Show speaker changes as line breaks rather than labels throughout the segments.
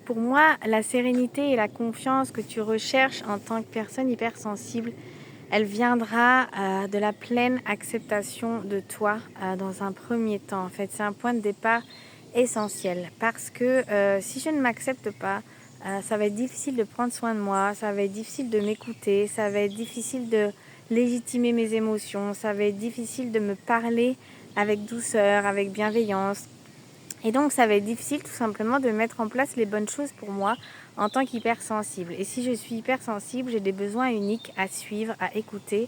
Pour moi, la sérénité et la confiance que tu recherches en tant que personne hypersensible, elle viendra de la pleine acceptation de toi dans un premier temps. En fait, c'est un point de départ essentiel parce que si je ne m'accepte pas, ça va être difficile de prendre soin de moi, ça va être difficile de m'écouter, ça va être difficile de légitimer mes émotions, ça va être difficile de me parler avec douceur, avec bienveillance. Et donc, ça va être difficile tout simplement de mettre en place les bonnes choses pour moi en tant qu'hypersensible. Et si je suis hypersensible, j'ai des besoins uniques à suivre, à écouter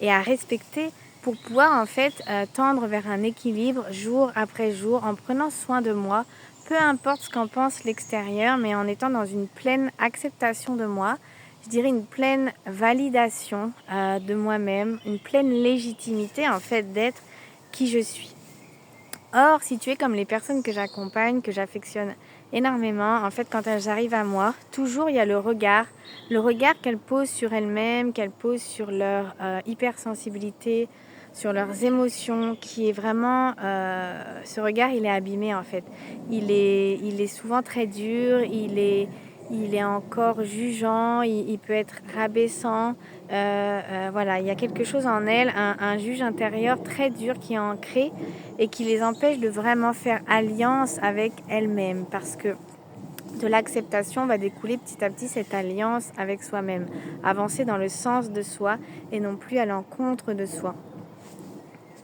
et à respecter pour pouvoir en fait tendre vers un équilibre jour après jour en prenant soin de moi, peu importe ce qu'en pense l'extérieur, mais en étant dans une pleine acceptation de moi, je dirais une pleine validation de moi-même, une pleine légitimité en fait d'être qui je suis. Or, si tu es comme les personnes que j'accompagne, que j'affectionne énormément, en fait, quand elles arrivent à moi, toujours il y a le regard qu'elles posent sur elles-mêmes, qu'elles posent sur leur hypersensibilité, sur leurs émotions, qui est vraiment, ce regard, il est abîmé en fait. Il est souvent très dur, il est encore jugeant, il peut être rabaissant. Voilà, il y a quelque chose en elles, un juge intérieur très dur qui est ancré et qui les empêche de vraiment faire alliance avec elles-mêmes parce que de l'acceptation va découler petit à petit cette alliance avec soi-même, avancer dans le sens de soi et non plus à l'encontre de soi.